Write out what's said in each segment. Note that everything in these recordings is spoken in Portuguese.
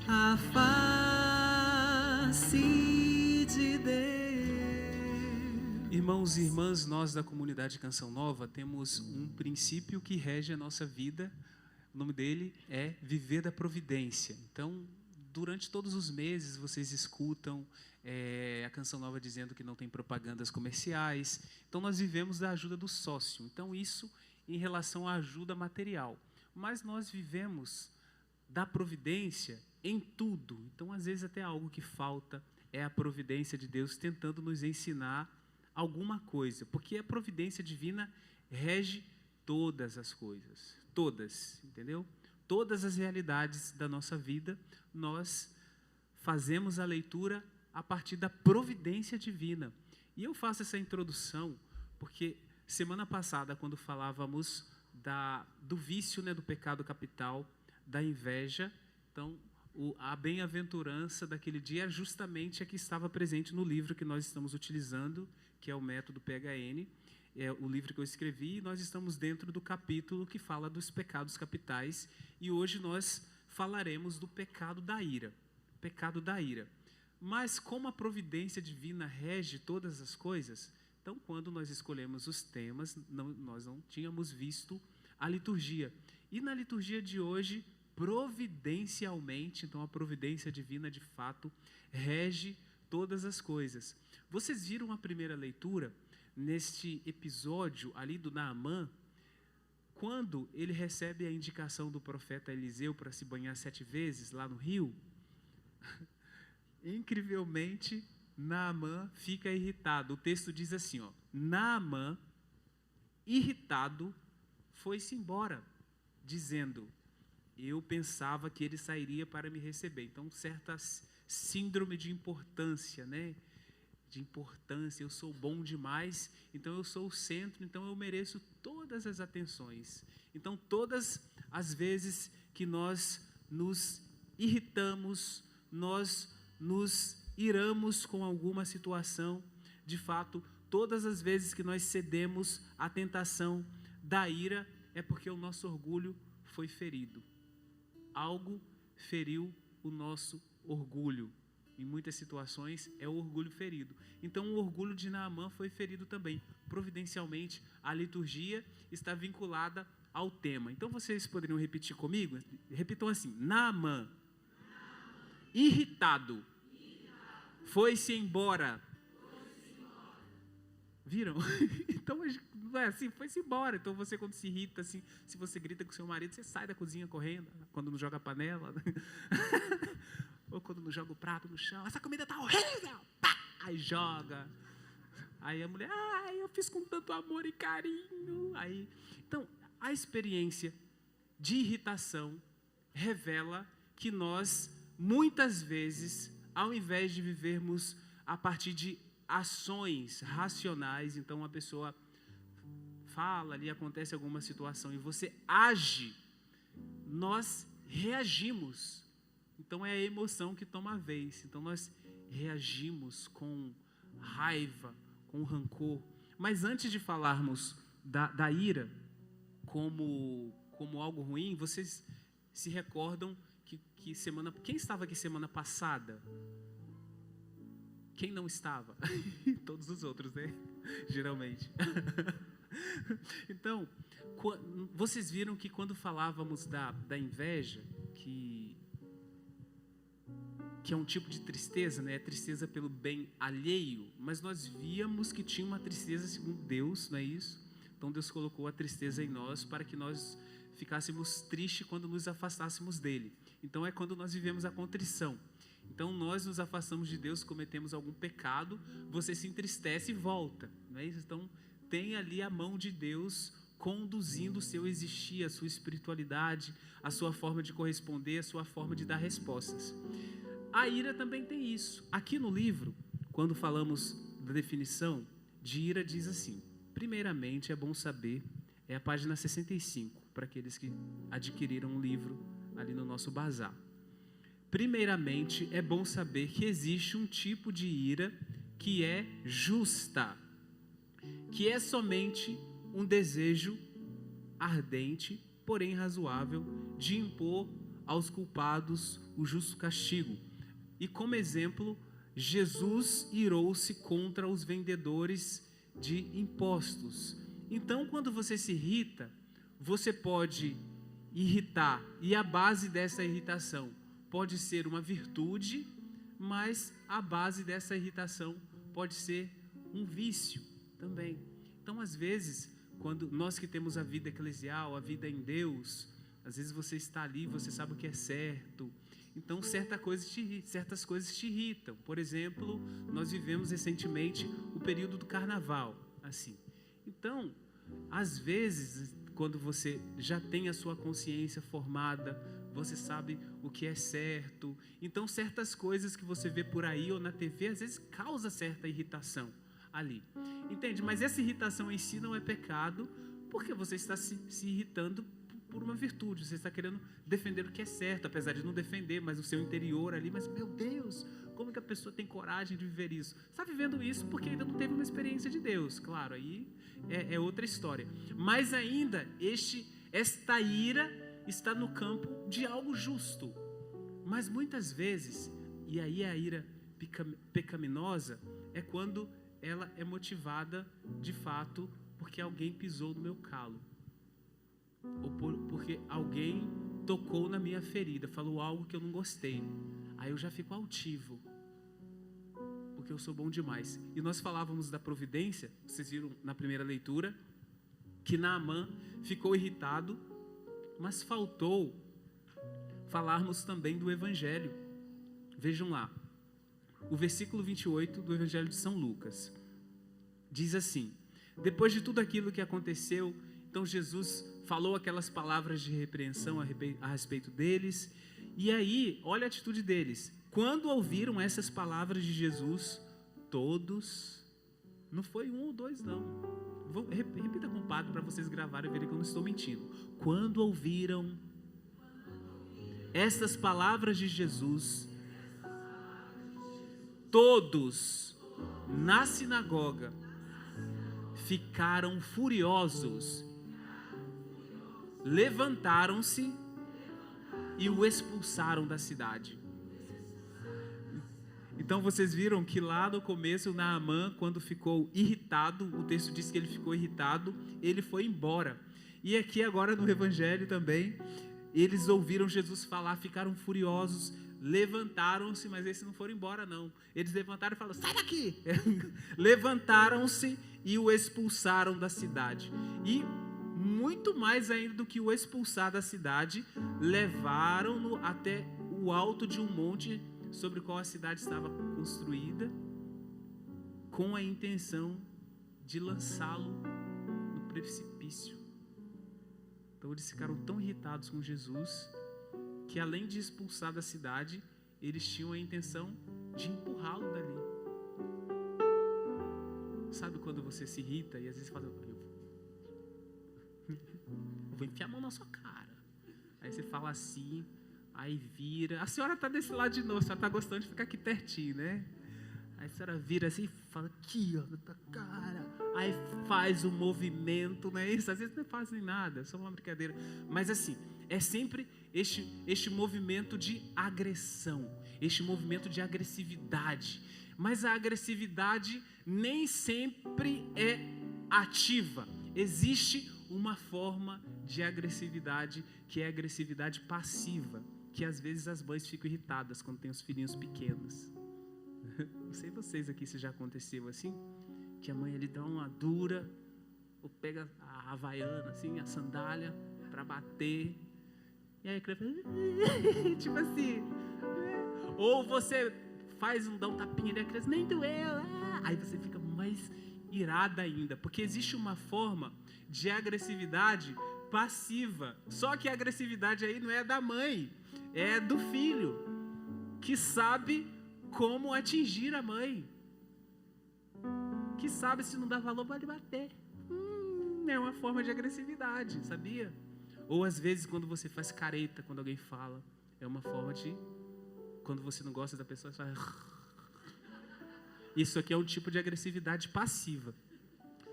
a face de Deus. Irmãos e irmãs, nós da comunidade Canção Nova temos um princípio que rege a nossa vida. O nome dele é viver da providência. Então, durante todos os meses vocês escutam a Canção Nova dizendo que não tem propagandas comerciais. Então, nós vivemos da ajuda do sócio. Então, isso em relação à ajuda material. Mas nós vivemos da providência em tudo. Então, às vezes, até algo que falta é a providência de Deus tentando nos ensinar alguma coisa. Porque a providência divina rege todas as coisas. Todas, entendeu? Todas as realidades da nossa vida, nós fazemos a leitura a partir da providência divina. E eu faço essa introdução porque semana passada, quando falávamos do vício, né, do pecado capital, da inveja, então a bem-aventurança daquele dia é justamente a que estava presente no livro que nós estamos utilizando, que é o método PHN, é o livro que eu escrevi, e nós estamos dentro do capítulo que fala dos pecados capitais, e hoje nós falaremos do pecado da ira. Pecado da ira. Mas como a providência divina rege todas as coisas, então quando nós escolhemos os temas, nós não tínhamos visto a liturgia. E na liturgia de hoje, providencialmente, então a providência divina de fato rege todas as coisas. Vocês viram a primeira leitura neste episódio ali do Naamã, quando ele recebe a indicação do profeta Eliseu para se banhar 7 vezes lá no rio? Incrivelmente, Naamã fica irritado. O texto diz assim, ó: Naamã, irritado, foi-se embora, dizendo: eu pensava que ele sairia para me receber. Então, certa síndrome de importância, né? De importância, eu sou bom demais, então eu sou o centro, então eu mereço todas as atenções. Então, todas as vezes que nós nos irritamos, nós nos iramos com alguma situação, de fato, todas as vezes que nós cedemos à tentação da ira, é porque o nosso orgulho foi ferido. Algo feriu o nosso orgulho. Em muitas situações é o orgulho ferido. Então o orgulho de Naamã foi ferido também. Providencialmente, a liturgia está vinculada ao tema. Então vocês poderiam repetir comigo? Repitam assim: Naamã, irritado, foi-se embora. Viram? Então não é assim, foi-se embora. Então você, quando se irrita, assim, se você grita com seu marido, você sai da cozinha correndo, quando não joga a panela. Ou quando não joga o prato no chão, essa comida tá horrível, pá, aí joga. Aí a mulher, eu fiz com tanto amor e carinho. Aí, então, a experiência de irritação revela que nós, muitas vezes, ao invés de vivermos a partir de ações racionais, então a pessoa fala ali, acontece alguma situação e você age, nós reagimos. Então é a emoção que toma a vez. Então nós reagimos com raiva, com rancor. Mas antes de falarmos da ira como algo ruim, vocês se recordam que quem estava aqui semana passada? Quem não estava? Todos os outros, né? Geralmente. Então, vocês viram que quando falávamos da inveja, que é um tipo de tristeza, né? Tristeza pelo bem alheio, mas nós víamos que tinha uma tristeza segundo Deus, não é isso? Então Deus colocou a tristeza em nós para que nós ficássemos tristes quando nos afastássemos dele. Então é quando nós vivemos a contrição. Então nós nos afastamos de Deus, cometemos algum pecado, você se entristece e volta, não é isso? Então tem ali a mão de Deus conduzindo o seu existir, a sua espiritualidade, a sua forma de corresponder, a sua forma de dar respostas. A ira também tem isso. Aqui no livro, quando falamos da definição de ira, diz assim: primeiramente, é bom saber, é a página 65, para aqueles que adquiriram o livro ali no nosso bazar. Primeiramente, é bom saber que existe um tipo de ira que é justa, que é somente um desejo ardente, porém razoável, de impor aos culpados o justo castigo. E como exemplo, Jesus irou-se contra os vendedores de impostos. Então, quando você se irrita, você pode irritar, e a base dessa irritação pode ser uma virtude, mas a base dessa irritação pode ser um vício também. Então, às vezes, quando nós que temos a vida eclesial, a vida em Deus, às vezes você está ali, você sabe o que é certo, então certas coisas te irritam. Por exemplo, nós vivemos recentemente o período do carnaval, assim. Então, às vezes, quando você já tem a sua consciência formada, você sabe o que é certo, então certas coisas que você vê por aí ou na TV, às vezes causa certa irritação ali, entende? Mas essa irritação em si não é pecado, porque você está se irritando por uma virtude, você está querendo defender o que é certo, apesar de não defender, mas o seu interior ali, mas meu Deus, como que a pessoa tem coragem de viver isso? Está vivendo isso porque ainda não teve uma experiência de Deus, claro, aí é outra história, mas ainda esta ira está no campo de algo justo, mas muitas vezes, e aí a ira pecaminosa é quando ela é motivada de fato porque alguém pisou no meu calo, ou porque alguém tocou na minha ferida, falou algo que eu não gostei, aí eu já fico altivo, porque eu sou bom demais. E nós falávamos da providência, vocês viram na primeira leitura, que Naamã ficou irritado, mas faltou falarmos também do Evangelho. Vejam lá, o versículo 28 do Evangelho de São Lucas, diz assim: depois de tudo aquilo que aconteceu, então Jesus falou aquelas palavras de repreensão a respeito deles, e aí, olha a atitude deles. Quando ouviram essas palavras de Jesus, todos, não foi um ou dois não, repita com o padre para vocês gravarem e verem que eu não estou mentindo. Quando ouviram essas palavras de Jesus, todos na sinagoga ficaram furiosos, levantaram-se e o expulsaram da cidade. Então vocês viram que lá no começo Naamã, quando ficou irritado, o texto diz que ele ficou irritado, ele foi embora. E aqui agora no Evangelho também, eles ouviram Jesus falar, ficaram furiosos, levantaram-se, mas esses não foram embora não. Eles levantaram e falaram, sai daqui! Levantaram-se e o expulsaram da cidade. E muito mais ainda do que o expulsar da cidade, levaram-no até o alto de um monte sobre o qual a cidade estava construída, com a intenção de lançá-lo no precipício. Então eles ficaram tão irritados com Jesus, que além de expulsar da cidade, eles tinham a intenção de empurrá-lo dali. Sabe quando você se irrita e às vezes fala, eu vou enfiar a mão na sua cara. Aí você fala assim, aí vira, a senhora está desse lado de novo, a senhora está gostando de ficar aqui pertinho, né? Aí a senhora vira assim e fala, aqui ó, na tua cara. Aí faz o movimento, não é isso? Às vezes não fazem nada, só uma brincadeira. Mas assim, é sempre este movimento de agressão, este movimento de agressividade. Mas a agressividade nem sempre é ativa. Existe uma forma de agressividade que é a agressividade passiva, que às vezes as mães ficam irritadas quando tem os filhinhos pequenos. Não sei vocês aqui se já aconteceu assim, que a mãe ali dá uma dura, ou pega a havaiana, assim, a sandália, para bater, e aí a criança tipo assim, ou você dá um tapinha ali, a criança nem doeu, aí você fica mais irada ainda, porque existe uma forma de agressividade passiva, só que a agressividade aí não é da mãe, é do filho, que sabe como atingir a mãe, que sabe se não dá valor pode bater, é uma forma de agressividade, sabia? Ou às vezes quando você faz careta quando alguém fala, é uma forma de, quando você não gosta da pessoa, você faz, isso aqui é um tipo de agressividade passiva,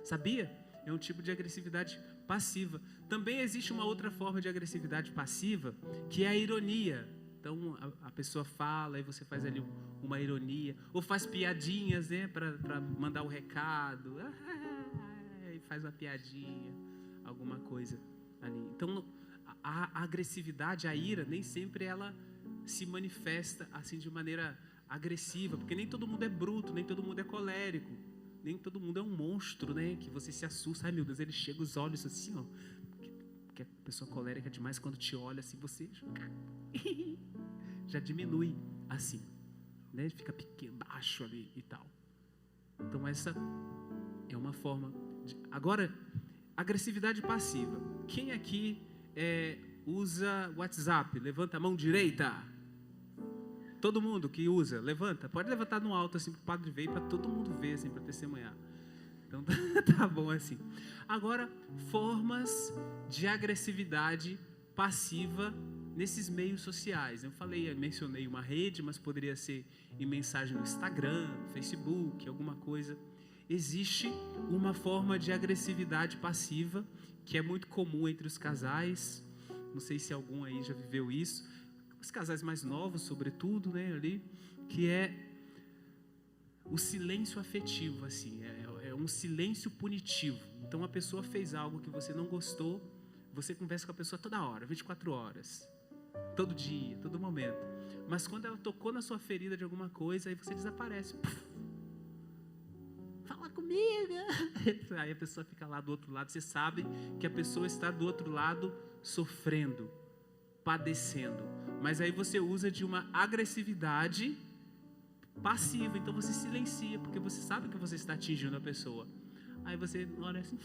sabia? É um tipo de agressividade passiva. Também existe uma outra forma de agressividade passiva, que é a ironia. Então, a pessoa fala e você faz ali uma ironia, ou faz piadinhas, né, para mandar o recado, e faz uma piadinha, alguma coisa ali. Então, a agressividade, a ira, nem sempre ela se manifesta assim de maneira agressiva, porque nem todo mundo é bruto, nem todo mundo é colérico, nem todo mundo é um monstro, né, que você se assusta. Ai, meu Deus, ele chega os olhos assim, ó, porque a pessoa colérica demais, quando te olha assim, você já diminui assim, né, fica pequeno, baixo ali e tal. Então essa é uma forma Agora, agressividade passiva. Quem aqui usa WhatsApp? Levanta a mão direita. Todo mundo que usa, levanta. Pode levantar no alto assim para o padre ver, para todo mundo ver assim, para testemunhar. Então tá bom assim. Agora, formas de agressividade passiva nesses meios sociais. Eu mencionei uma rede, mas poderia ser em mensagem no Instagram, Facebook, alguma coisa. Existe uma forma de agressividade passiva que é muito comum entre os casais. Não sei se algum aí já viveu isso. Os casais mais novos, sobretudo, né, ali, que é o silêncio afetivo, assim, é um silêncio punitivo. Então a pessoa fez algo que você não gostou, você conversa com a pessoa toda hora, 24 horas, todo dia, todo momento. Mas quando ela tocou na sua ferida de alguma coisa, aí você desaparece. Fala comigo. Aí a pessoa fica lá do outro lado, você sabe que a pessoa está do outro lado sofrendo, padecendo. Mas aí você usa de uma agressividade passiva, então você silencia, porque você sabe que você está atingindo a pessoa. Aí você olha assim,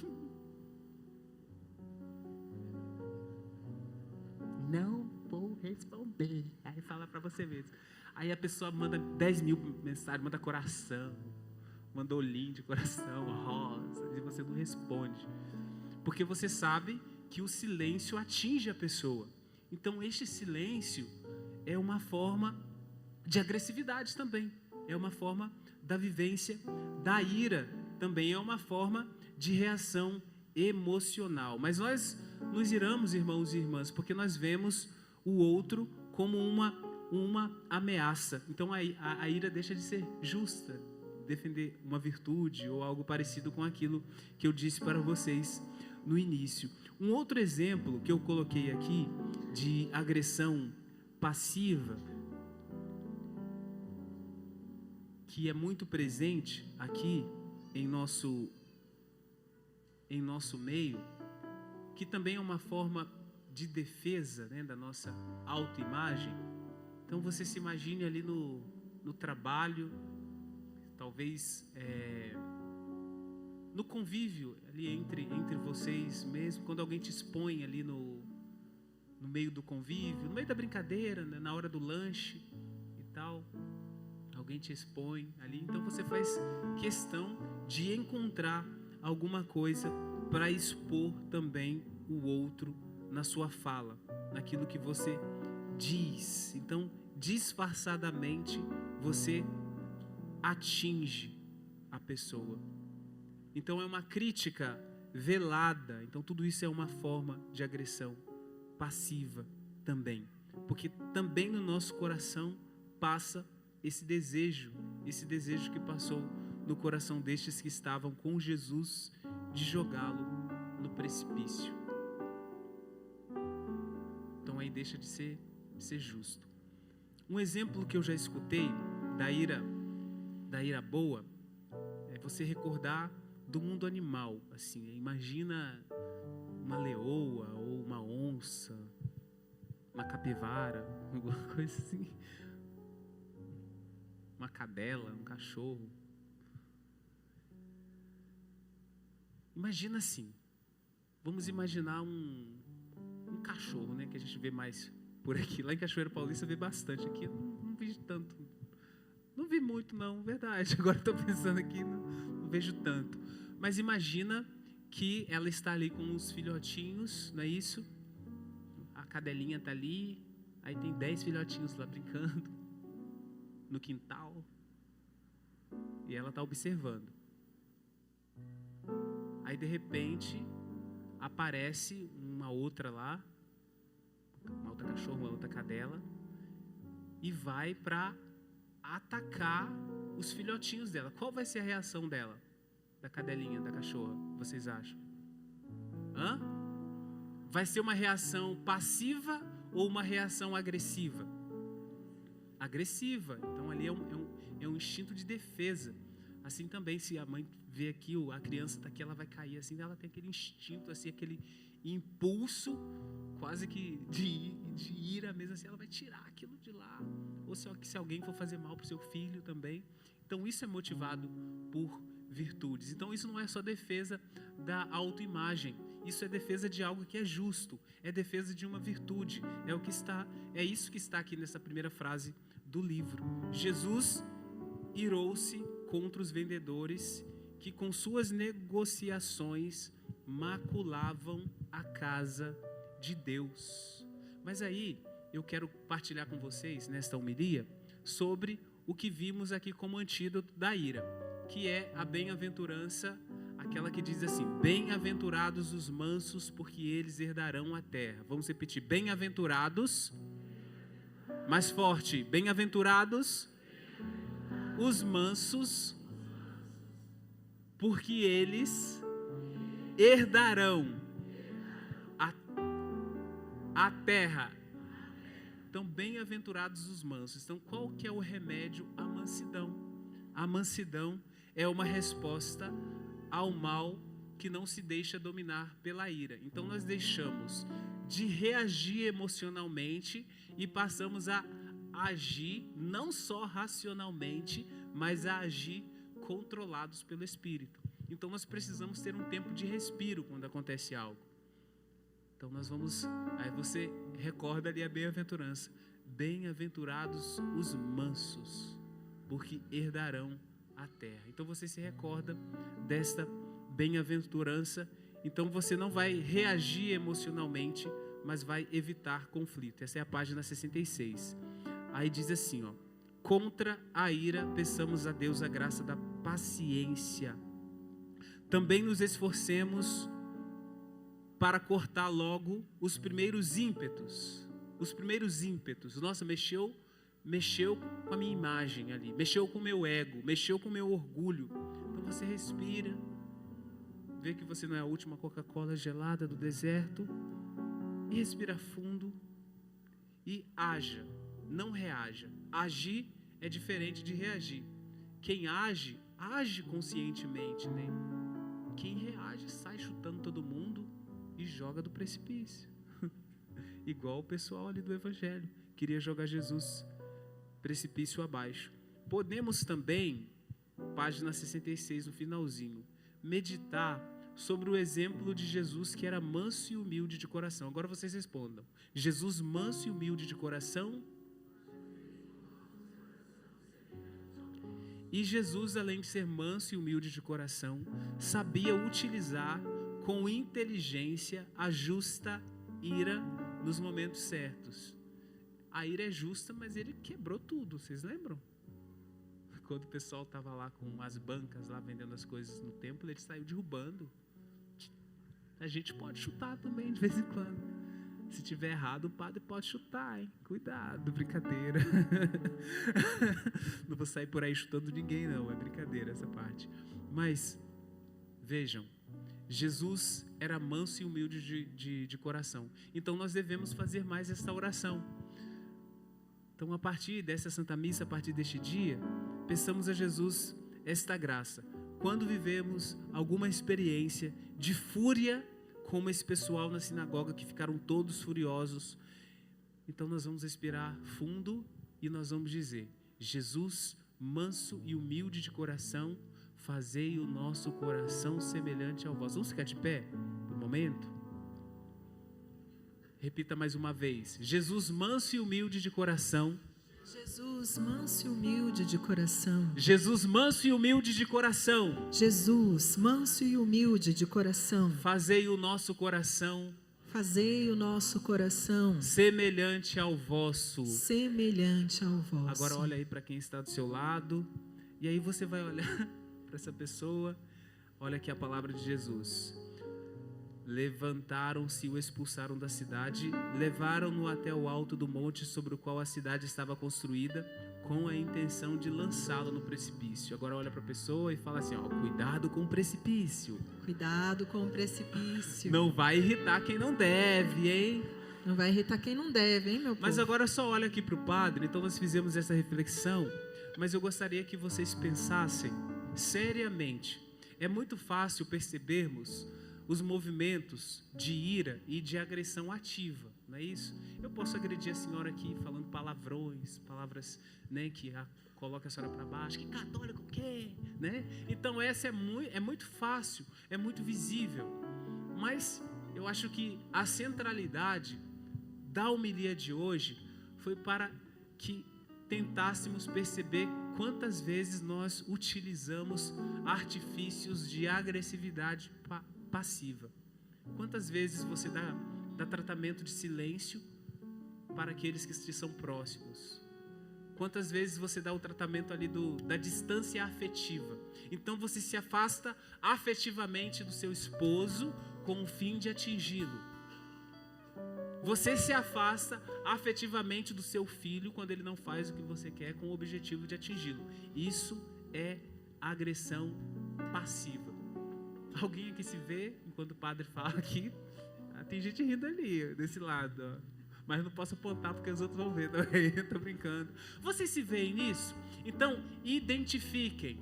não vou responder. Aí fala para você mesmo. Aí a pessoa manda 10 mil mensagens, manda coração, manda olhinho de coração, rosa, e você não responde, porque você sabe que o silêncio atinge a pessoa. Então este silêncio é uma forma de agressividade também, é uma forma da vivência da ira, também é uma forma de reação emocional. Mas nós nos iramos, irmãos e irmãs, porque nós vemos o outro como uma ameaça. Então a ira deixa de ser justa, defender uma virtude ou algo parecido com aquilo que eu disse para vocês no início. Um outro exemplo que eu coloquei aqui de agressão passiva, que é muito presente aqui em nosso meio, que também é uma forma de defesa, né, da nossa autoimagem. Então você se imagine ali no trabalho, talvez no convívio ali entre vocês mesmo, quando alguém te expõe ali no meio do convívio, no meio da brincadeira, né, na hora do lanche e tal, alguém te expõe ali, então você faz questão de encontrar alguma coisa para expor também o outro na sua fala, naquilo que você diz. Então, disfarçadamente, você atinge a pessoa. Então é uma crítica velada. Então tudo isso é uma forma de agressão passiva também, porque também no nosso coração passa esse desejo que passou no coração destes que estavam com Jesus, de jogá-lo no precipício. Então aí deixa de ser justo. Um exemplo que eu já escutei da ira boa é você recordar do mundo animal, assim, imagina uma leoa ou uma onça, uma capivara, alguma coisa assim, uma cadela, um cachorro. Imagina assim, vamos imaginar um cachorro, né, que a gente vê mais por aqui. Lá em Cachoeira Paulista vê bastante, aqui eu não vi tanto, não vi muito não, verdade, agora estou pensando aqui, não vejo tanto. Mas imagina que ela está ali com os filhotinhos, não é isso? A cadelinha está ali, aí tem 10 filhotinhos lá brincando no quintal, e ela está observando. Aí de repente aparece uma outra lá, uma outra cachorra, uma outra cadela, e vai para atacar os filhotinhos dela. Qual vai ser a reação dela? Da cadelinha, da cachorra, vocês acham? Vai ser uma reação passiva ou uma reação agressiva? Agressiva. Então ali é um instinto de defesa. Assim também, se a mãe vê aqui, a criança está aqui, ela vai cair assim, ela tem aquele instinto, assim, aquele impulso quase que de ira mesmo, assim, ela vai tirar aquilo de lá. Ou se alguém for fazer mal para o seu filho também. Então isso é motivado por virtudes. Então isso não é só defesa da autoimagem, isso é defesa de algo que é justo, é defesa de uma virtude, é isso que está aqui nessa primeira frase do livro. Jesus irou-se contra os vendedores que com suas negociações maculavam a casa de Deus. Mas aí eu quero partilhar com vocês nesta homilia sobre o que vimos aqui como antídoto da ira, que é a bem-aventurança, aquela que diz assim: bem-aventurados os mansos, porque eles herdarão a terra. Vamos repetir: bem-aventurados, mais forte, bem-aventurados os mansos, porque eles herdarão a terra. Então, bem-aventurados os mansos. Então, qual que é o remédio? A mansidão. A mansidão é uma resposta ao mal que não se deixa dominar pela ira. Então, nós deixamos de reagir emocionalmente e passamos a agir não só racionalmente, mas a agir controlados pelo Espírito. Então, nós precisamos ter um tempo de respiro quando acontece algo. Então aí você recorda ali a bem-aventurança. Bem-aventurados os mansos, porque herdarão a terra. Então você se recorda desta bem-aventurança. Então você não vai reagir emocionalmente, mas vai evitar conflito. Essa é a página 66. Aí diz assim, contra a ira, peçamos a Deus a graça da paciência. Também nos esforcemos para cortar logo os primeiros ímpetos. Nossa, mexeu com a minha imagem ali, mexeu com o meu ego, mexeu com o meu orgulho. Então você respira, vê que você não é a última Coca-Cola gelada do deserto, e respira fundo e haja, não reaja. Agir é diferente de reagir. Quem age conscientemente, né? Quem reage sai chutando todo mundo e joga do precipício. Igual o pessoal ali do Evangelho, queria jogar Jesus precipício abaixo. Podemos também, página 66, no finalzinho, meditar sobre o exemplo de Jesus, que era manso e humilde de coração. Agora vocês respondam: Jesus manso e humilde de coração? E Jesus, além de ser manso e humilde de coração, sabia utilizar com inteligência a justa ira nos momentos certos. A ira é justa, mas ele quebrou tudo, vocês lembram? Quando o pessoal estava lá com as bancas, lá vendendo as coisas no templo, ele saiu derrubando. A gente pode chutar também de vez em quando. Se tiver errado, o padre pode chutar, hein? Cuidado, brincadeira. Não vou sair por aí chutando ninguém, não, é brincadeira essa parte. Mas, vejam, Jesus era manso e humilde de coração. Então nós devemos fazer mais esta oração. Então, a partir dessa Santa Missa, a partir deste dia, peçamos a Jesus esta graça. Quando vivemos alguma experiência de fúria, como esse pessoal na sinagoga que ficaram todos furiosos, então nós vamos respirar fundo e nós vamos dizer: Jesus, manso e humilde de coração, fazei o nosso coração semelhante ao vosso. Vamos ficar de pé por um momento? Repita mais uma vez: Jesus, manso e humilde de coração. Jesus, manso e humilde de coração. Jesus, manso e humilde de coração. Jesus, manso e humilde de coração. Fazei o nosso coração. Fazei o nosso coração semelhante ao vosso. Semelhante ao vosso. Agora olha aí para quem está do seu lado. E aí você vai olhar para essa pessoa. Olha aqui a palavra de Jesus. Levantaram-se e o expulsaram da cidade, levaram-no até o alto do monte sobre o qual a cidade estava construída, com a intenção de lançá-lo no precipício. Agora olha para a pessoa e fala assim, ó, cuidado com o precipício. Cuidado com o precipício. Não vai irritar quem não deve, hein? Não vai irritar quem não deve, hein, meu povo? Mas agora só olha aqui para o padre. Então nós fizemos essa reflexão, mas eu gostaria que vocês pensassem seriamente. É muito fácil percebermos os movimentos de ira e de agressão ativa, não é isso? Eu posso agredir a senhora aqui falando palavrões, palavras, né, que coloca a senhora para baixo, que católico o quê? Né? Então essa é muito fácil, é muito visível, mas eu acho que a centralidade da homilia de hoje foi para que tentássemos perceber quantas vezes nós utilizamos artifícios de agressividade passiva. Quantas vezes você dá tratamento de silêncio para aqueles que te são próximos? Quantas vezes você dá o tratamento ali da distância afetiva? Então você se afasta afetivamente do seu esposo com o fim de atingi-lo. Você se afasta afetivamente do seu filho quando ele não faz o que você quer com o objetivo de atingi-lo. Isso é agressão passiva. Alguém aqui se vê enquanto o padre fala aqui? Tem gente rindo ali, desse lado, ó. Mas não posso apontar porque os outros vão ver também. Estou brincando. Vocês se veem nisso? Então, identifiquem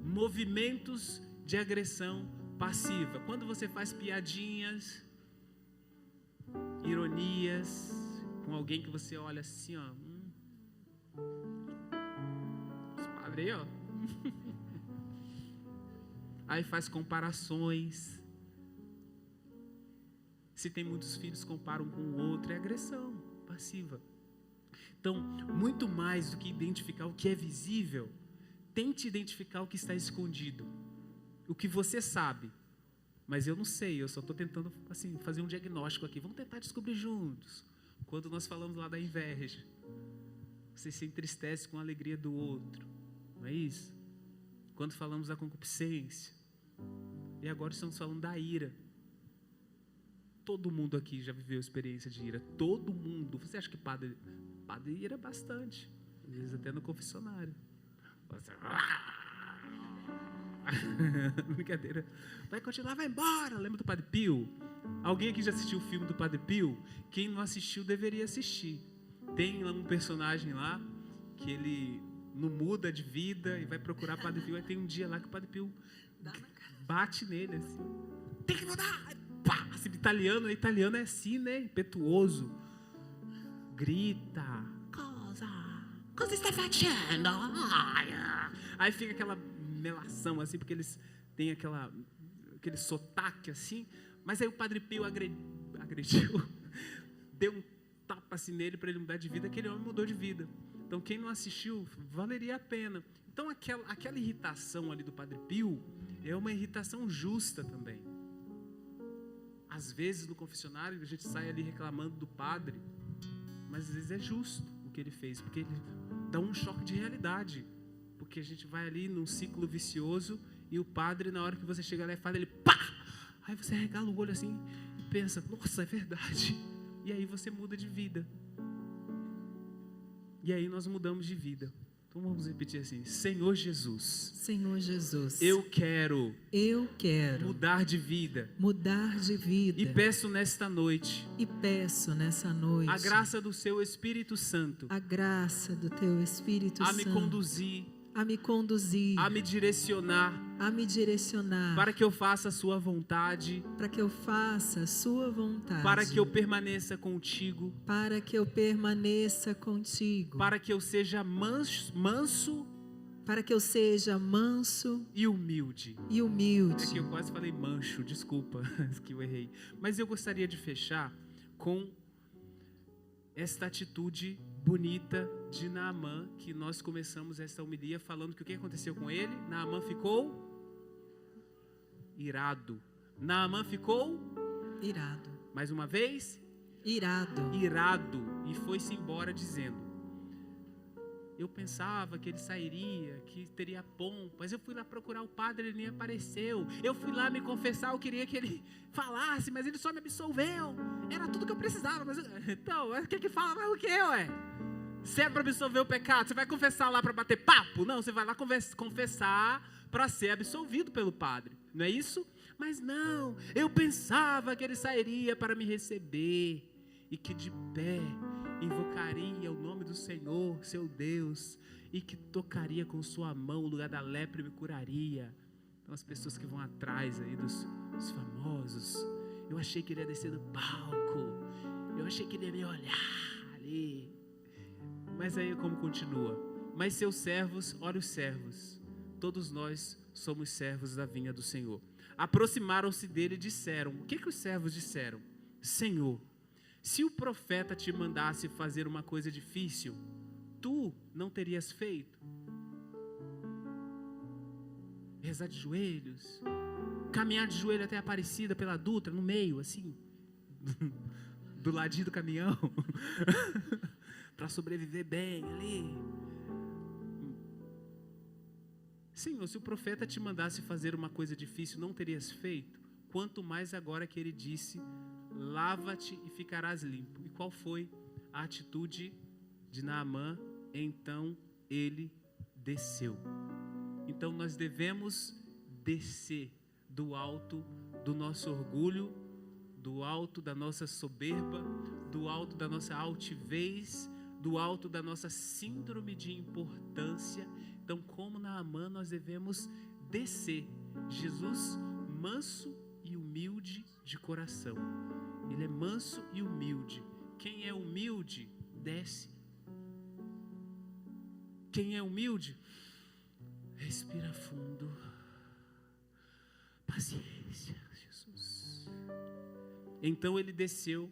movimentos de agressão passiva. Quando você faz piadinhas, ironias com alguém que você olha assim, ó. Esse padre aí, ó. Aí faz comparações. Se tem muitos filhos, compara um com o outro. É agressão passiva. Então, muito mais do que identificar o que é visível, tente identificar o que está escondido. O que você sabe. Mas eu não sei, eu só estou tentando assim, fazer um diagnóstico aqui. Vamos tentar descobrir juntos. Quando nós falamos lá da inveja, você se entristece com a alegria do outro. Não é isso? Quando falamos da concupiscência. E agora estamos falando da ira. Todo mundo aqui já viveu experiência de ira. Todo mundo. Você acha que padre ira bastante? Às vezes até no confessionário. Você... Brincadeira. Vai continuar, vai embora. Lembra do Padre Pio? Alguém aqui já assistiu o filme do Padre Pio? Quem não assistiu deveria assistir. Tem um personagem lá que ele não muda de vida e vai procurar Padre Pio. Aí tem um dia lá que o Padre Pio bate nele assim. Tem que mudar! Pá! Assim, italiano é assim, né? Impetuoso. Grita. Cosa está fazendo? Aí fica aquela melação assim, porque eles têm aquele sotaque assim. Mas aí o Padre Pio agrediu, deu um tapa assim nele para ele mudar de vida. Aquele homem mudou de vida. Então quem não assistiu, valeria a pena. Então aquela irritação ali do Padre Pio é uma irritação justa também. Às vezes no confessionário a gente sai ali reclamando do padre, mas às vezes é justo o que ele fez, porque ele dá um choque de realidade. Porque a gente vai ali num ciclo vicioso e o padre, na hora que você chega lá e fala, ele pá! Aí você regala o olho assim e pensa, nossa, é verdade. E aí você muda de vida. E aí nós mudamos de vida. Então vamos repetir assim, Senhor Jesus. Senhor Jesus. Eu quero mudar de vida. E peço nesta noite. A graça do seu Espírito Santo. A graça do teu Espírito Santo. A me conduzir, a me direcionar, para que eu faça a sua vontade, para que eu permaneça contigo, para que eu seja manso, e humilde. É que eu quase falei mancho, desculpa, que eu errei. Mas eu gostaria de fechar com esta atitude bonita de Naamã, que nós começamos esta homilia falando que o que aconteceu com ele? Naamã ficou irado. Naamã ficou irado. Mais uma vez? Irado. E foi-se embora dizendo: eu pensava que ele sairia, que teria pompa, mas eu fui lá procurar o padre, ele nem apareceu. Eu fui lá me confessar, eu queria que ele falasse, mas ele só me absolveu. Era tudo que eu precisava. Mas então, o que fala mais o que, ué? Se é para absolver o pecado, você vai confessar lá para bater papo? Não, você vai lá confessar para ser absolvido pelo padre, não é isso? Mas não, eu pensava que ele sairia para me receber e que de pé invocaria o nome do Senhor, seu Deus, e que tocaria com sua mão o lugar da lepra e me curaria. Então as pessoas que vão atrás aí dos famosos, eu achei que ele ia descer do palco, eu achei que ele ia me olhar ali. Mas aí como continua? Mas seus servos, ora os servos, todos nós somos servos da vinha do Senhor. Aproximaram-se dele e disseram, o que os servos disseram? Senhor, se o profeta te mandasse fazer uma coisa difícil, tu não terias feito? Rezar de joelhos, caminhar de joelho até a Aparecida pela Dutra, no meio, assim, do ladinho do caminhão, para sobreviver bem ali. Senhor, se o profeta te mandasse fazer uma coisa difícil, não terias feito? Quanto mais agora que ele disse, lava-te e ficarás limpo. E qual foi a atitude de Naamã? Então ele desceu. Então nós devemos descer do alto do nosso orgulho, do alto da nossa soberba, do alto da nossa altivez, do alto da nossa síndrome de importância. Então, como Naamã, nós devemos descer. Jesus, manso e humilde de coração. Ele é manso e humilde. Quem é humilde, desce. Quem é humilde, respira fundo. Paciência, Jesus. Então ele desceu,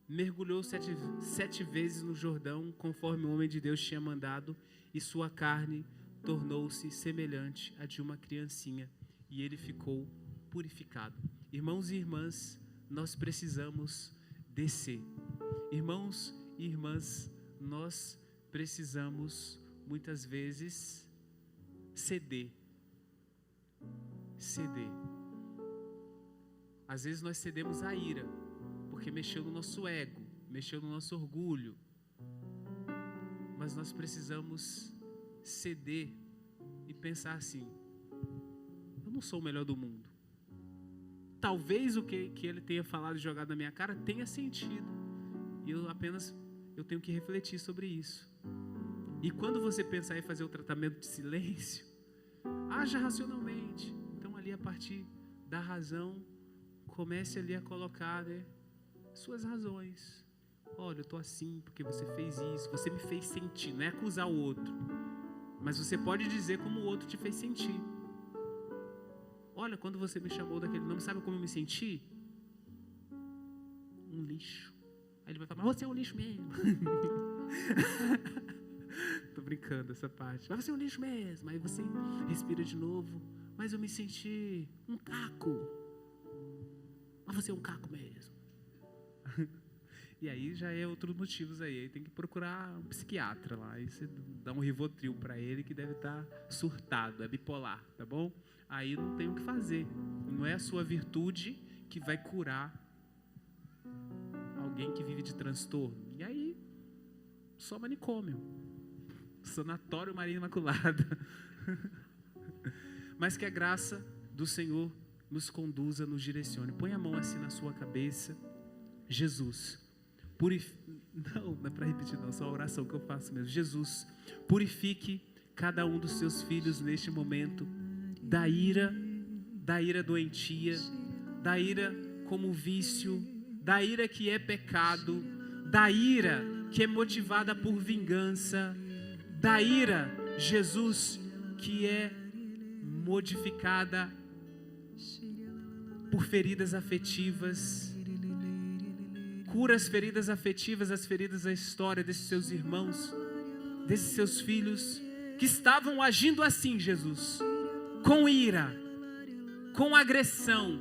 mergulhou sete vezes no Jordão, conforme o homem de Deus tinha mandado, e sua carne tornou-se semelhante à de uma criancinha, e ele ficou purificado. Irmãos e irmãs, nós precisamos descer. Irmãos e irmãs, nós precisamos muitas vezes ceder. Às vezes nós cedemos à ira, porque mexeu no nosso ego, mexeu no nosso orgulho. Mas nós precisamos ceder e pensar assim: eu não sou o melhor do mundo. Talvez o que ele tenha falado e jogado na minha cara tenha sentido, e eu tenho que refletir sobre isso. E quando você pensar em fazer o tratamento de silêncio, haja racionalmente. Então ali, a partir da razão, comece ali a colocar, né, suas razões. Olha, eu estou assim porque você fez isso, você me fez sentir. Não é acusar o outro, mas você pode dizer como o outro te fez sentir. Olha, quando você me chamou daquele nome, sabe como eu me senti? Um lixo. Aí ele vai falar: mas você é um lixo mesmo. Tô brincando essa parte. Mas você é um lixo mesmo. Aí você respira de novo: mas eu me senti um caco. Mas você é um caco mesmo. E aí já é outros motivos aí tem que procurar um psiquiatra lá. Aí você dá um Rivotril para ele, que deve estar surtado, é bipolar, tá bom? Aí não tem o que fazer. Não é a sua virtude que vai curar alguém que vive de transtorno. E aí, só manicômio, sanatório Maria Imaculada. Mas que a graça do Senhor nos conduza, nos direcione. Põe a mão assim na sua cabeça. Jesus, não é para repetir não, só a oração que eu faço mesmo. Jesus, purifique cada um dos seus filhos neste momento da ira doentia, da ira como vício, da ira que é pecado, da ira que é motivada por vingança, da ira, Jesus, que é modificada por feridas afetivas. Cura as feridas afetivas, as feridas da história desses seus irmãos, desses seus filhos, que estavam agindo assim, Jesus, com ira, com agressão,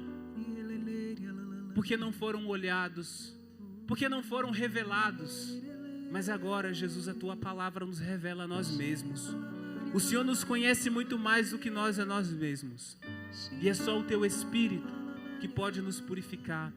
porque não foram olhados, porque não foram revelados, Mas agora, Jesus, a Tua palavra nos revela a nós mesmos. O Senhor nos conhece muito mais do que nós a nós mesmos. E é só o Teu Espírito que pode nos purificar.